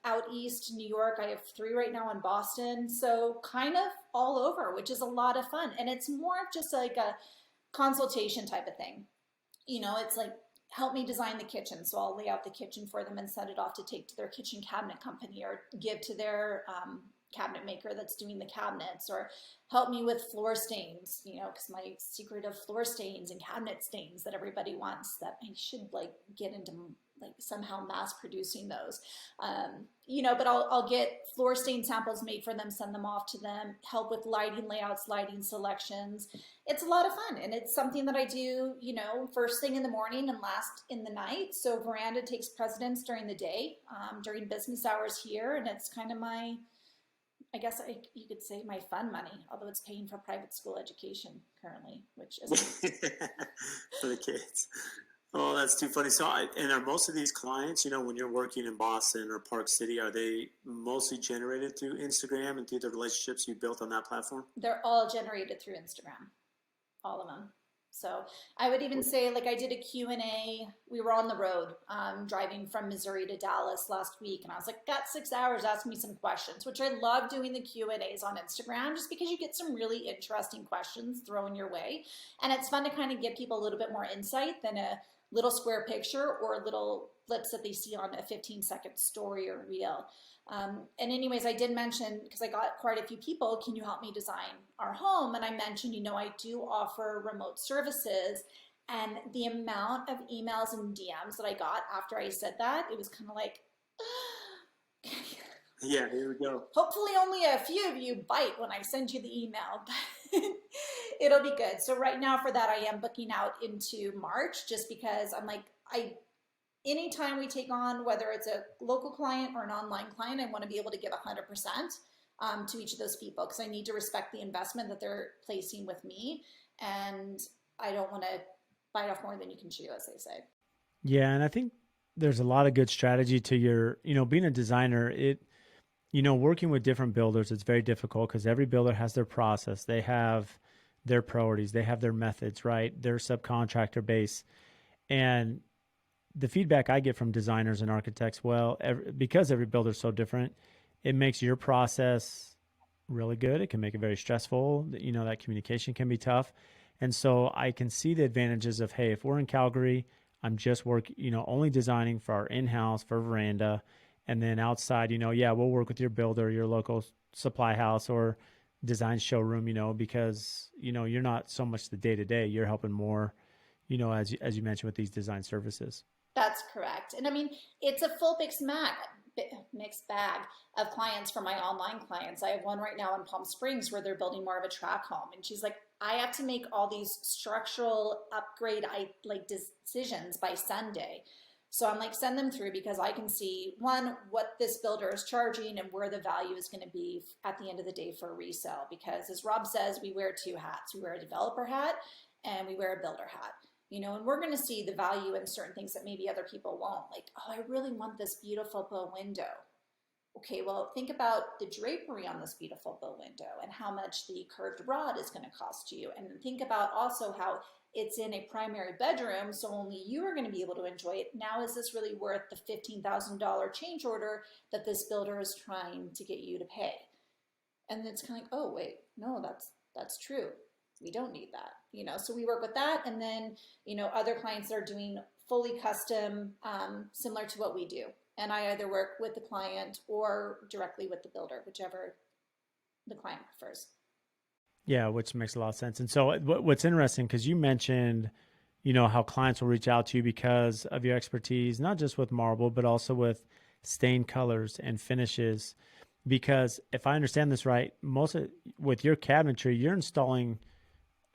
out east, New York. I have 3 right now in Boston. So kind of all over, which is a lot of fun. And it's more of just like a consultation type of thing. It's like, help me design the kitchen. So I'll lay out the kitchen for them and send it off to take to their kitchen cabinet company or give to their cabinet maker that's doing the cabinets, or help me with floor stains, because my secret of floor stains and cabinet stains that everybody wants, that I should like get into like somehow mass producing those, but I'll get floor stain samples made for them, send them off to them, help with lighting layouts, lighting selections. It's a lot of fun, and it's something that I do, first thing in the morning and last in the night. So Veranda takes precedence during the day, during business hours here, and it's kind of my, I guess you could say, my fun money, although it's paying for private school education currently, which isn't. For the kids. Oh, that's too funny. So, and are most of these clients, when you're working in Boston or Park City, are they mostly generated through Instagram and through the relationships you built on that platform? They're all generated through Instagram, all of them. So I would even say, like, I did a Q&A. We were on the road, driving from Missouri to Dallas last week, and I was like, got 6 hours, ask me some questions, which I love doing the Q&As on Instagram, just because you get some really interesting questions thrown your way. And it's fun to kind of give people a little bit more insight than a little square picture or little clips that they see on a 15-second story or reel. And anyways, I did mention, because I got quite a few people, can you help me design our home? And I mentioned, I do offer remote services. And the amount of emails and DMs that I got after I said that, it was kind of like, yeah, here we go. Hopefully only a few of you bite when I send you the email, but it'll be good. So right now for that, I am booking out into March, just because I'm like, anytime we take on, whether it's a local client or an online client, I want to be able to give 100% to each of those people, because I need to respect the investment that they're placing with me. And I don't want to bite off more than you can chew, as they say. Yeah. And I think there's a lot of good strategy to your, being a designer, working with different builders, it's very difficult because every builder has their process. They have their priorities, they have their methods, right? Their subcontractor base. And the feedback I get from designers and architects, because every builder is so different, it makes your process really good. It can make it very stressful. That communication can be tough. And so I can see the advantages of, hey, if we're in Calgary, I'm just only designing for our in-house, for Veranda. And then outside, we'll work with your builder, your local supply house or design showroom, because, you're not so much the day-to-day, you're helping more, as you mentioned, with these design services. That's correct. And I mean, it's a full mixed bag of clients for my online clients. I have one right now in Palm Springs where they're building more of a track home. And she's like, I have to make all these structural upgrade decisions by Sunday. So I'm like, send them through, because I can see, one, what this builder is charging and where the value is going to be at the end of the day for a resale. Because as Rob says, we wear 2 hats. We wear a developer hat and we wear a builder hat. And we're going to see the value in certain things that maybe other people won't. Like, oh, I really want this beautiful bow window. Okay, well, think about the drapery on this beautiful bow window and how much the curved rod is going to cost you. And think about also how it's in a primary bedroom, so only you are going to be able to enjoy it. Now, is this really worth the $15,000 change order that this builder is trying to get you to pay? And it's kind of like, oh, wait, no, that's true. We don't need that, so we work with that. And then, other clients that are doing fully custom, similar to what we do. And I either work with the client or directly with the builder, whichever the client prefers. Yeah, which makes a lot of sense. And so what's interesting, because you mentioned, how clients will reach out to you because of your expertise, not just with marble, but also with stained colors and finishes. Because if I understand this right, with your cabinetry, you're installing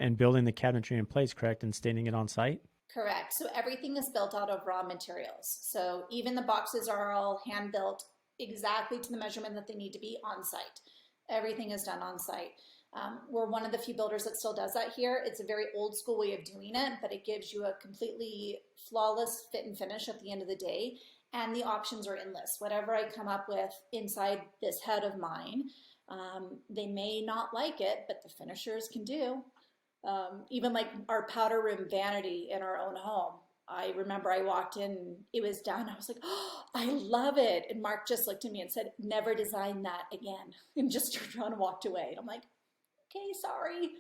and building the cabinetry in place, correct? And staining it on site? Correct. So everything is built out of raw materials. So even the boxes are all hand built exactly to the measurement that they need to be on site. Everything is done on site. We're one of the few builders that still does that here. It's a very old school way of doing it, but it gives you a completely flawless fit and finish at the end of the day. And the options are endless. Whatever I come up with inside this head of mine, they may not like it, but the finishers can do. Even like our powder room vanity in our own home. I remember I walked in and it was done. I was like, oh, I love it. And Mark just looked at me and said, never design that again. And just turned around and walked away. And I'm like, okay, sorry.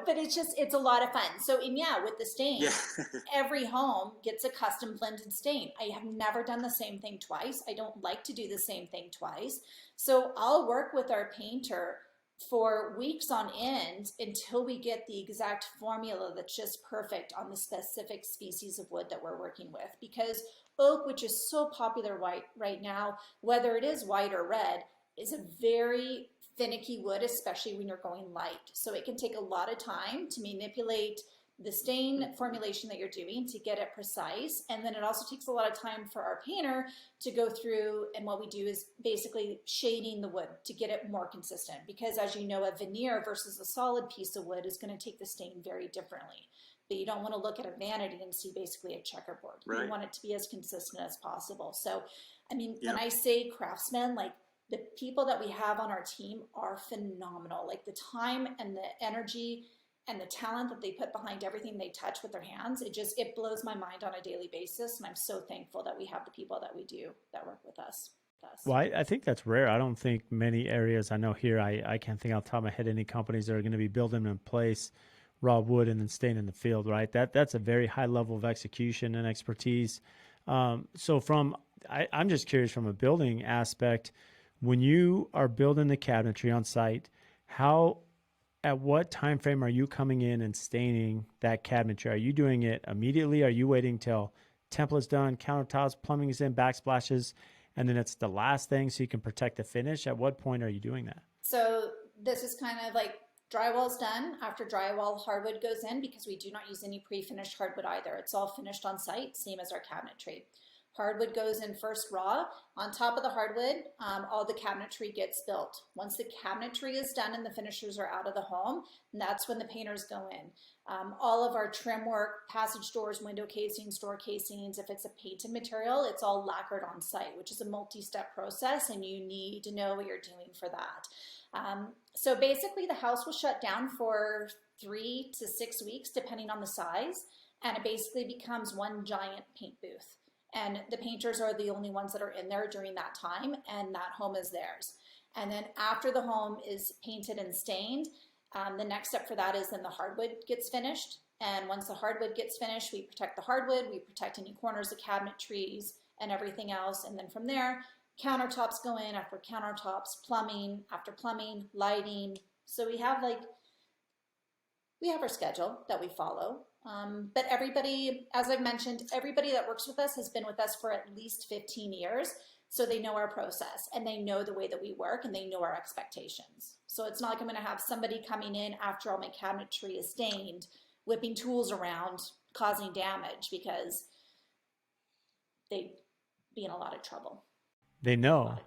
But it's a lot of fun. So, and yeah, with the Yeah. stains, every home gets a custom blended stain. I have never done the same thing twice. I don't like to do the same thing twice. So I'll work with our painter for weeks on end until we get the exact formula that's just perfect on the specific species of wood that we're working with. Because oak, which is so popular right now, whether it is white or red, is a very finicky wood, especially when you're going light. So it can take a lot of time to manipulate the stain formulation that you're doing to get it precise. And then it also takes a lot of time for our painter to go through, and what we do is basically shading the wood to get it more consistent. Because as you know, a veneer versus a solid piece of wood is going to take the stain very differently. But you don't want to look at a vanity and see basically a checkerboard. Right. You want it to be as consistent as possible. So, I mean, Yeah. when I say craftsmen, like the people that we have on our team are phenomenal. Like the time and the energy and the talent that they put behind everything they touch with their hands, it blows my mind on a daily basis. And I'm so thankful that we have the people that we do that work with us. Well, I think that's rare. I don't think many areas I know here, I can't think off the top of my head any companies that are going to be building in place raw wood and then staying in the field, right? That's a very high level of execution and expertise. So I'm just curious from a building aspect, when you are building the cabinetry on site, at what time frame are you coming in and staining that cabinetry? Are you doing it immediately? Are you waiting till template's done, countertops, plumbing is in, backsplashes, and then it's the last thing so you can protect the finish? At what point are you doing that? So this is kind of like drywall's done. After drywall, hardwood goes in because we do not use any pre-finished hardwood either. It's all finished on site, same as our cabinetry. Hardwood goes in first raw. On top of the hardwood, all the cabinetry gets built. Once the cabinetry is done and the finishers are out of the home, and that's when the painters go in. All of our trim work, passage doors, window casings, door casings, if it's a painted material, it's all lacquered on site, which is a multi-step process, and you need to know what you're doing for that. So basically the house will shut down for 3 to 6 weeks, depending on the size, and it basically becomes one giant paint booth. And the painters are the only ones that are in there during that time, and that home is theirs. And then after the home is painted and stained, the next step for that is then the hardwood gets finished. And once the hardwood gets finished, we protect the hardwood, we protect any corners of cabinetries and everything else. And then from there, countertops go in. After countertops, plumbing, after plumbing, lighting. So we have our schedule that we follow. But everybody, as I've mentioned, everybody that works with us has been with us for at least 15 years. So they know our process and they know the way that we work and they know our expectations. So it's not like I'm going to have somebody coming in after all my cabinetry is stained, whipping tools around, causing damage, because they'd be in a lot of trouble. They know.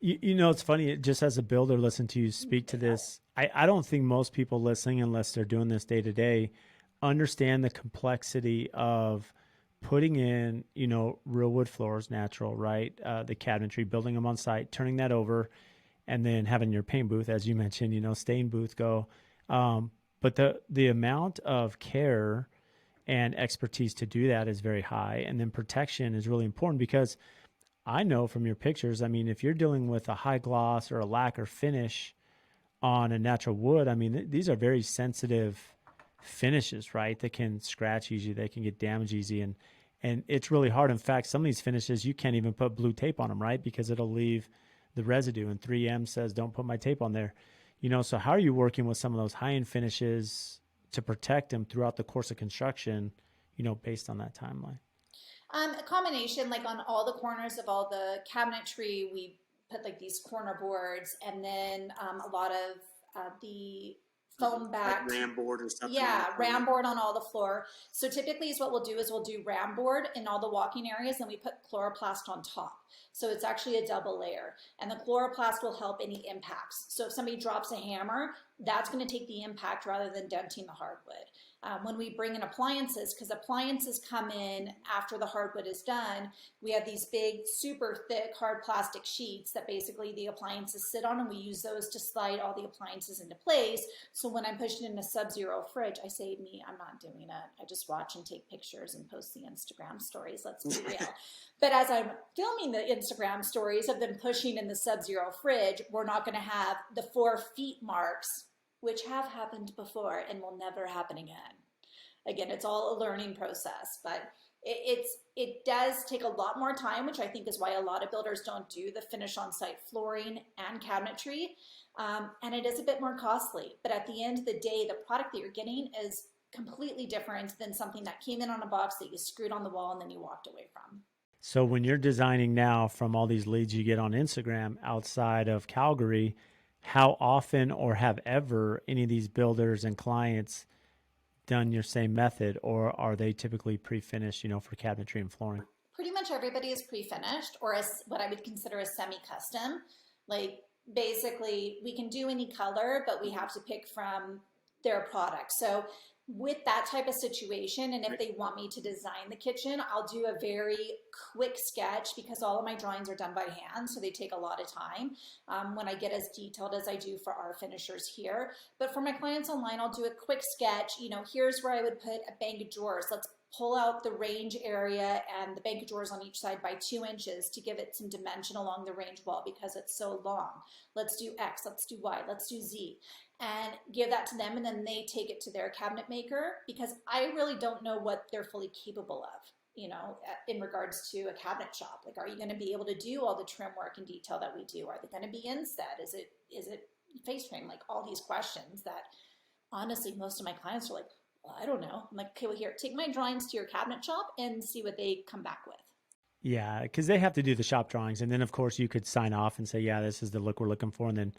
It's funny, just as a builder, listen to you speak to this. I don't think most people listening, unless they're doing this day to day, understand the complexity of putting in, real wood floors, natural, right? The cabinetry, building them on site, turning that over, and then having your paint booth, as you mentioned, stain booth go. But the amount of care and expertise to do that is very high. And then protection is really important because I know from your pictures, I mean, if you're dealing with a high gloss or a lacquer finish on a natural wood, I mean, these are very sensitive finishes, right? They can scratch easy, they can get damaged easy, and it's really hard. In fact, some of these finishes you can't even put blue tape on them, right? Because it'll leave the residue, and 3M says don't put my tape on there. So how are you working with some of those high-end finishes to protect them throughout the course of construction, based on that timeline? A combination, like on all the corners of all the cabinetry, we put like these corner boards, and then a lot of the foam back like ram board or something. Yeah, ram board on all the floor. So typically is what we'll do is we'll do ram board in all the walking areas, and we put chloroplast on top. So it's actually a double layer, and the chloroplast will help any impacts. So if somebody drops a hammer, that's going to take the impact rather than denting the hardwood. When we bring in appliances, because appliances come in after the hardwood is done, we have these big, super thick, hard plastic sheets that basically the appliances sit on, and we use those to slide all the appliances into place. So when I'm pushing in a sub-zero fridge, I say, I'm not doing it. I just watch and take pictures and post the Instagram stories. Let's be real. But as I'm filming the Instagram stories of them pushing in the sub-zero fridge, we're not going to have the 4 feet marks, which have happened before and will never happen again. Again, it's all a learning process, but it does take a lot more time, which I think is why a lot of builders don't do the finish on site flooring and cabinetry. And it is a bit more costly, but at the end of the day, the product that you're getting is completely different than something that came in on a box that you screwed on the wall and then you walked away from. So when you're designing now from all these leads you get on Instagram outside of Calgary, how often or have ever any of these builders and clients done your same method, or are they typically pre-finished, for cabinetry and flooring? Pretty much everybody is pre-finished, or what I would consider a semi-custom. Like basically we can do any color, but we have to pick from their product. So with that type of situation, and if they want me to design the kitchen, I'll do a very quick sketch because all of my drawings are done by hand, so they take a lot of time when I get as detailed as I do for our finishers here. But for my clients online, I'll do a quick sketch. Here's where I would put a bank of drawers. Let's pull out the range area and the bank of drawers on each side by 2 inches to give it some dimension along the range wall because it's so long. Let's do X, let's do Y, let's do Z, and give that to them, and then they take it to their cabinet maker because I really don't know what they're fully capable of, in regards to a cabinet shop. Like, are you going to be able to do all the trim work and detail that we do? Are they going to be inset? Is it face frame? Like all these questions that honestly most of my clients are like, well, I don't know. I'm like, okay, well, here, take my drawings to your cabinet shop and see what they come back with. Yeah, because they have to do the shop drawings. And then, of course, you could sign off and say, yeah, this is the look we're looking for. And then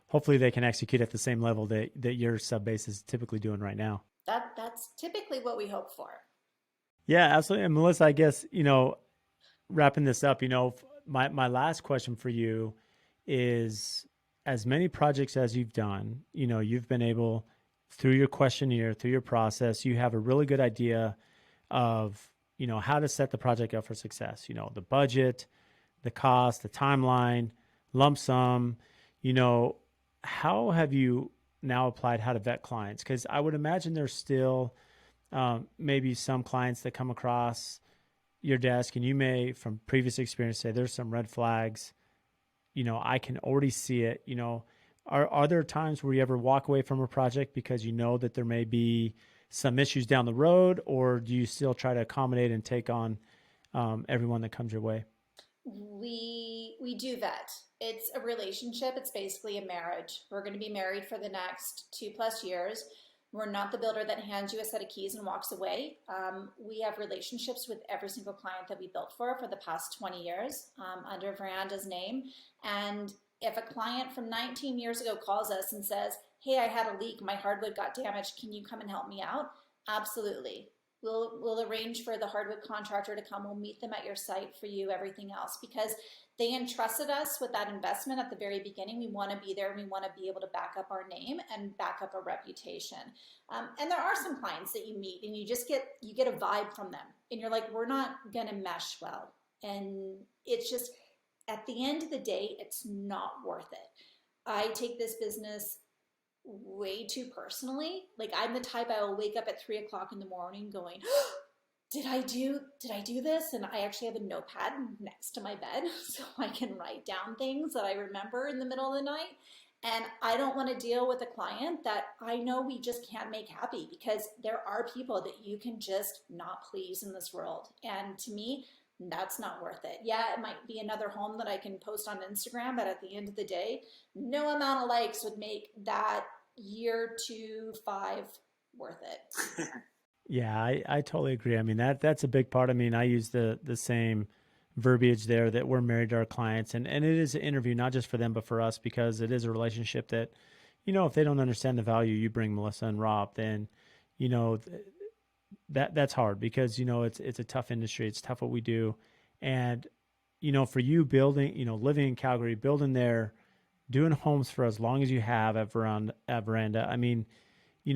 hopefully they can execute at the same level that your sub-base is typically doing right now. That's typically what we hope for. Yeah, absolutely. And Melissa, I guess, wrapping this up, my last question for you is, as many projects as you've done, you've been able, through your questionnaire, through your process, you have a really good idea of, how to set the project up for success. The budget, the cost, the timeline, lump sum. How have you now applied how to vet clients? Because I would imagine there's still maybe some clients that come across your desk and you may, from previous experience, say there's some red flags. I can already see it. Are there times where you ever walk away from a project because you know that there may be some issues down the road, or do you still try to accommodate and take on everyone that comes your way? We do vet. It's a relationship. It's basically a marriage. We're going to be married for the next 2+ years. We're not the builder that hands you a set of keys and walks away. We have relationships with every single client that we built for the past 20 years under Veranda's name. And if a client from 19 years ago calls us and says, hey, I had a leak, my hardwood got damaged, can you come and help me out? Absolutely. We'll arrange for the hardwood contractor to come. We'll meet them at your site for you, everything else, because they entrusted us with that investment at the very beginning. We want to be there. We want to be able to back up our name and back up our reputation. And there are some clients that you meet and you get a vibe from them and you're like, we're not going to mesh well. And it's just, at the end of the day, it's not worth it. I take this business way too personally. Like, I'm the type, I will wake up at 3 o'clock in the morning going, did I do this? And I actually have a notepad next to my bed so I can write down things that I remember in the middle of the night. And I don't want to deal with a client that I know we just can't make happy, because there are people that you can just not please in this world. And to me, that's not worth it. Yeah, it might be another home that I can post on Instagram, but at the end of the day, no amount of likes would make that year 2, 5 worth it. Yeah, I totally agree. I mean, that's a big part. I mean, I use the same verbiage there, that we're married to our clients, and it is an interview, not just for them, but for us, because it is a relationship that, if they don't understand the value you bring, Melissa and Rob, then, that's hard, because, it's a tough industry. It's tough what we do. And, for you building, living in Calgary, building there, doing homes for as long as you have at Veranda, I mean,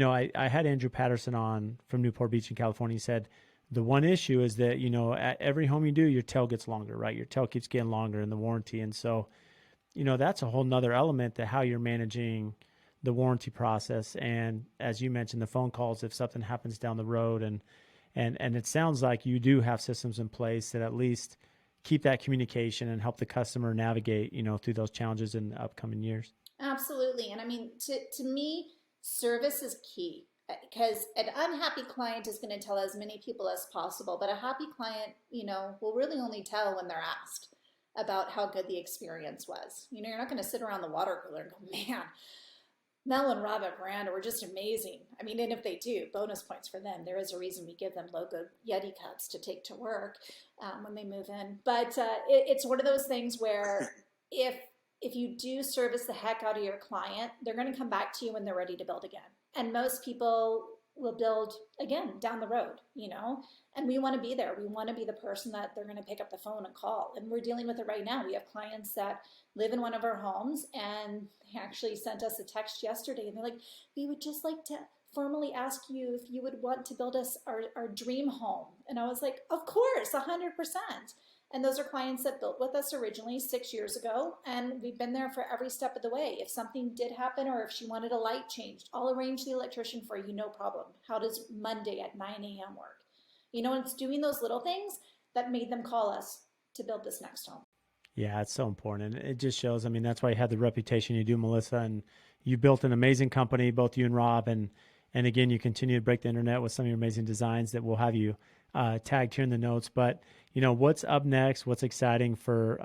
I had Andrew Patterson on from Newport Beach in California. He said, the one issue is that, at every home you do, your tail gets longer, right? Your tail keeps getting longer in the warranty. And so, that's a whole nother element to how you're managing the warranty process. And as you mentioned, the phone calls, if something happens down the road, and it sounds like you do have systems in place that at least keep that communication and help the customer navigate, through those challenges in the upcoming years. Absolutely. And I mean, to me, service is key because an unhappy client is going to tell as many people as possible, but a happy client, will really only tell when they're asked about how good the experience was. You're not going to sit around the water cooler and go, man, Mel and Rob at Veranda were just amazing. I mean, and if they do, bonus points for them. There is a reason we give them logo Yeti cups to take to work when they move in. But it's one of those things where if you do service the heck out of your client, they're going to come back to you when they're ready to build again. And most people will build again down the road, and we want to be there. We want to be the person that they're going to pick up the phone and call. And we're dealing with it right now. We have clients that live in one of our homes, and they actually sent us a text yesterday, and they're like, we would just like to formally ask you if you would want to build us our dream home. And I was like, of course, 100%. And those are clients that built with us originally 6 years ago, and we've been there for every step of the way. If something did happen, or if she wanted a light changed, I'll arrange the electrician for you, no problem. How does Monday at 9 a.m. work? It's doing those little things that made them call us to build this next home. Yeah, it's so important. And it just shows, that's why you had the reputation you do, Melissa, and you built an amazing company, both you and Rob. And again, you continue to break the internet with some of your amazing designs that we'll have you tagged here in the notes. But, what's up next? What's exciting for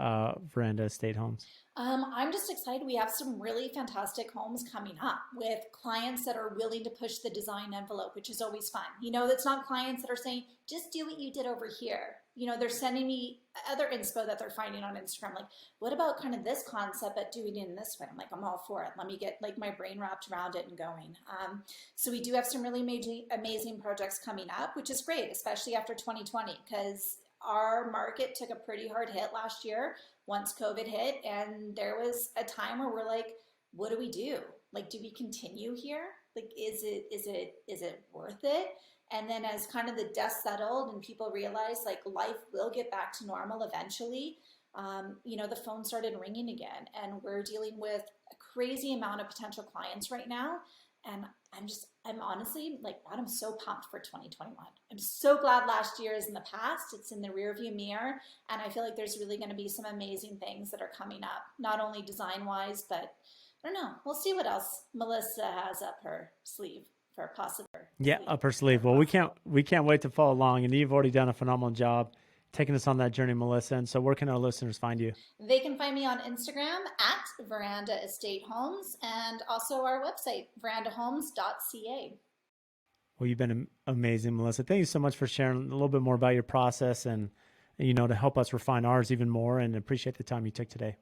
Veranda Estate Homes? I'm just excited. We have some really fantastic homes coming up with clients that are willing to push the design envelope, which is always fun. It's not clients that are saying, just do what you did over here. They're sending me other inspo that they're finding on Instagram. Like, what about kind of this concept, but doing it in this way? I'm like, I'm all for it. Let me get my brain wrapped around it and going. So we do have some really amazing projects coming up, which is great, especially after 2020, because our market took a pretty hard hit last year once COVID hit. And there was a time where we're like, what do we do? Like, do we continue here? Like, is it worth it? And then as kind of the dust settled and people realized like life will get back to normal eventually, the phone started ringing again, and we're dealing with a crazy amount of potential clients right now. And I'm honestly like, God, I'm so pumped for 2021. I'm so glad last year is in the past. It's in the rearview mirror. And I feel like there's really going to be some amazing things that are coming up, not only design wise, but I don't know. We'll see what else Melissa has up her sleeve for possible. Yeah, up her sleeve. Well, we can't wait to follow along. And you've already done a phenomenal job taking us on that journey, Melissa. And so where can our listeners find you? They can find me on Instagram at Veranda Estate Homes, and also our website, verandahomes.ca. Well, you've been amazing, Melissa. Thank you so much for sharing a little bit more about your process and to help us refine ours even more, and appreciate the time you took today.